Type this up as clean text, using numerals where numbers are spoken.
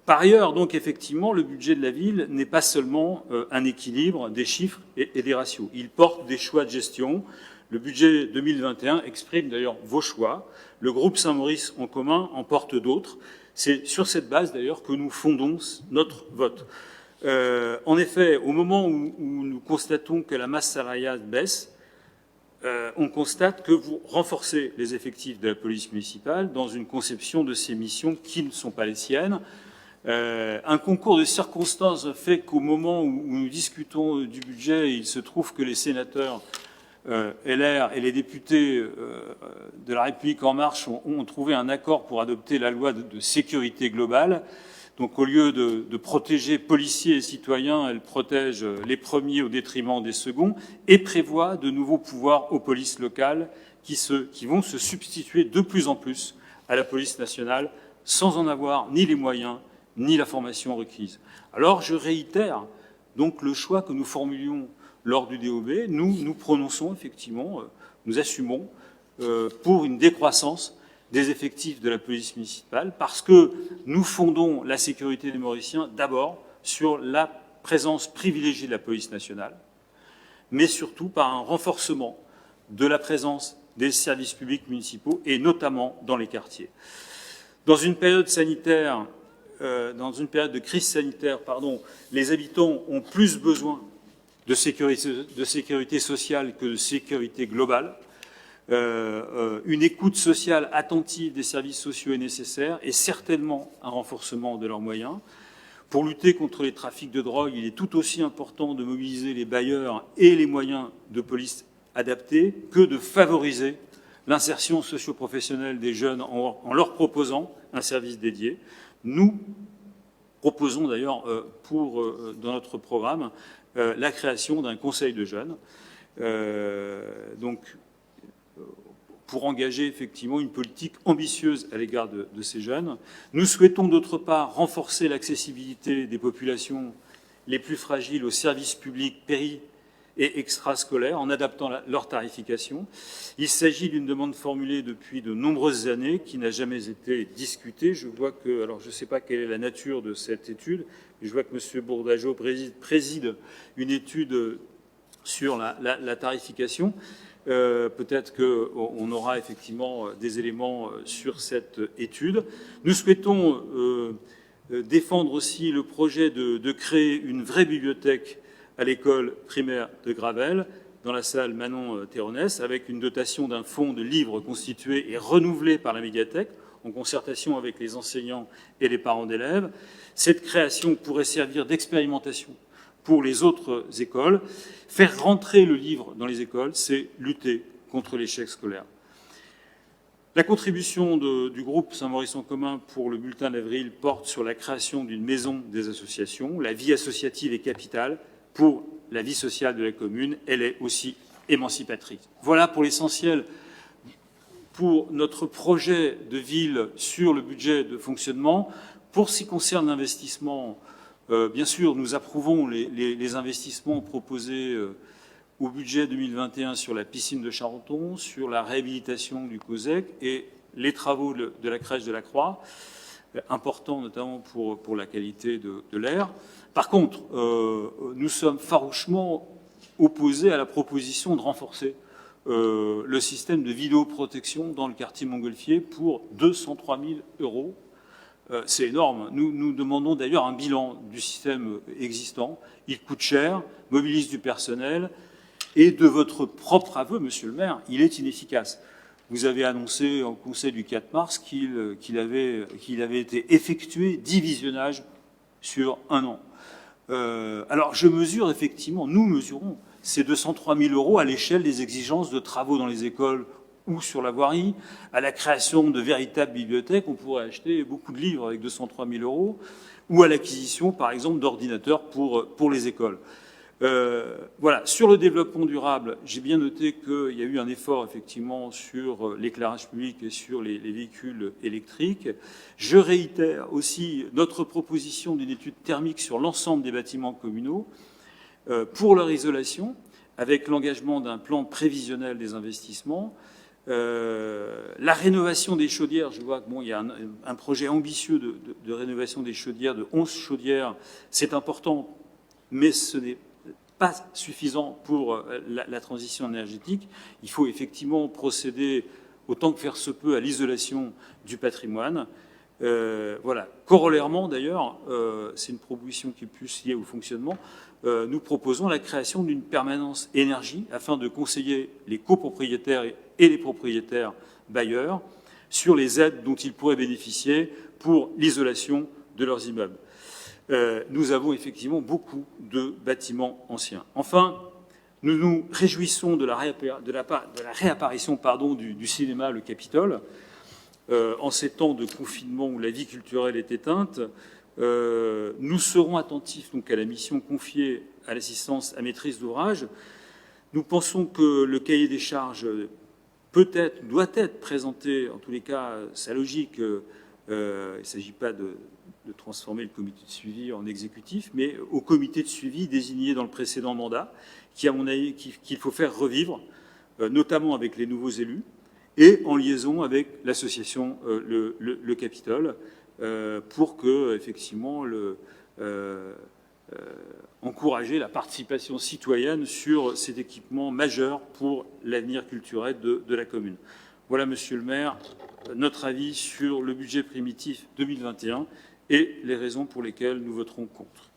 Par ailleurs, donc effectivement, le budget de la ville n'est pas seulement un équilibre des chiffres et des ratios. Il porte des choix de gestion. Le budget 2021 exprime d'ailleurs vos choix. Le groupe Saint-Maurice en commun en porte d'autres. C'est sur cette base d'ailleurs que nous fondons notre vote. En effet, au moment où nous constatons que la masse salariale baisse, on constate que vous renforcez les effectifs de la police municipale dans une conception de ces missions qui ne sont pas les siennes. Un concours de circonstances fait qu'au moment où nous discutons du budget, il se trouve que les sénateurs LR et les députés de La République En Marche ont trouvé un accord pour adopter la loi de sécurité globale. Donc au lieu de protéger policiers et citoyens, elle protège les premiers au détriment des seconds et prévoit de nouveaux pouvoirs aux polices locales qui vont se substituer de plus en plus à la police nationale sans en avoir ni les moyens ni la formation requise. Alors je réitère donc le choix que nous formulions lors du DOB. Nous prononçons effectivement, nous assumons pour une décroissance des effectifs de la police municipale parce que nous fondons la sécurité des Mauriciens d'abord sur la présence privilégiée de la police nationale, mais surtout par un renforcement de la présence des services publics municipaux et notamment dans les quartiers. Dans une période sanitaire, dans une période de crise sanitaire, les habitants ont plus besoin de sécurité sociale que de sécurité globale. Une écoute sociale attentive des services sociaux est nécessaire et certainement un renforcement de leurs moyens. Pour lutter contre les trafics de drogue, il est tout aussi important de mobiliser les bailleurs et les moyens de police adaptés que de favoriser l'insertion socio-professionnelle des jeunes en leur proposant un service dédié. Nous proposons d'ailleurs dans notre programme la création d'un conseil de jeunes. Pour engager effectivement une politique ambitieuse à l'égard de ces jeunes. Nous souhaitons d'autre part renforcer l'accessibilité des populations les plus fragiles aux services publics péri- et extrascolaires en adaptant leur tarification. Il s'agit d'une demande formulée depuis de nombreuses années qui n'a jamais été discutée. Je vois que, alors je ne sais pas quelle est la nature de cette étude, mais je vois que M. Bourdageau préside une étude sur la tarification. Peut-être qu'on aura effectivement des éléments sur cette étude. Nous souhaitons défendre aussi le projet de créer une vraie bibliothèque à l'école primaire de Gravel, dans la salle Manon Théronès, avec une dotation d'un fonds de livres constitué et renouvelé par la médiathèque, en concertation avec les enseignants et les parents d'élèves. Cette création pourrait servir d'expérimentation pour les autres écoles. Faire rentrer le livre dans les écoles, c'est lutter contre l'échec scolaire. La contribution du groupe Saint-Maurice en commun pour le bulletin d'avril porte sur la création d'une maison des associations. La vie associative est capitale pour la vie sociale de la commune. Elle est aussi émancipatrice. Voilà pour l'essentiel pour notre projet de ville sur le budget de fonctionnement. Pour ce qui concerne l'investissement, bien sûr, nous approuvons les investissements proposés au budget 2021 sur la piscine de Charenton, sur la réhabilitation du COSEC et les travaux de la crèche de la Croix, importants notamment pour la qualité de l'air. Par contre, nous sommes farouchement opposés à la proposition de renforcer le système de vidéoprotection dans le quartier Montgolfier pour 203 000 €. C'est énorme. Nous demandons d'ailleurs un bilan du système existant. Il coûte cher, mobilise du personnel, et de votre propre aveu, monsieur le maire, il est inefficace. Vous avez annoncé au Conseil du 4 mars qu'il avait été effectué 10 visionnages sur un an. Alors je mesure effectivement, nous mesurons ces 203 000 € à l'échelle des exigences de travaux dans les écoles ou sur la voirie, à la création de véritables bibliothèques. On pourrait acheter beaucoup de livres avec 203 000 €, ou à l'acquisition, par exemple, d'ordinateurs pour les écoles. Voilà. Sur le développement durable, j'ai bien noté qu'il y a eu un effort, effectivement, sur l'éclairage public et sur les véhicules électriques. Je réitère aussi notre proposition d'une étude thermique sur l'ensemble des bâtiments communaux pour leur isolation, avec l'engagement d'un plan prévisionnel des investissements. La rénovation des chaudières, je vois qu'il y a un projet ambitieux de rénovation des chaudières, de 11 chaudières. C'est important, mais ce n'est pas suffisant pour la transition énergétique. Il faut effectivement procéder, autant que faire se peut, à l'isolation du patrimoine. Voilà. Corollairement, d'ailleurs, c'est une proposition qui est plus liée au fonctionnement, nous proposons la création d'une permanence énergie afin de conseiller les copropriétaires et les propriétaires bailleurs sur les aides dont ils pourraient bénéficier pour l'isolation de leurs immeubles. Nous avons effectivement beaucoup de bâtiments anciens. Enfin, nous nous réjouissons de la réapparition du cinéma Le Capitole. En ces temps de confinement où la vie culturelle est éteinte, nous serons attentifs donc, à la mission confiée à l'assistance à maîtrise d'ouvrage. Nous pensons que le cahier des charges doit être présenté, en tous les cas, sa logique. Il ne s'agit pas de transformer le comité de suivi en exécutif, mais au comité de suivi désigné dans le précédent mandat, qui, à mon avis, qu'il faut faire revivre, notamment avec les nouveaux élus, et en liaison avec l'association le Capitole, pour que, effectivement, encourager la participation citoyenne sur cet équipement majeur pour l'avenir culturel de la commune. Voilà, Monsieur le maire, notre avis sur le budget primitif 2021 et les raisons pour lesquelles nous voterons contre.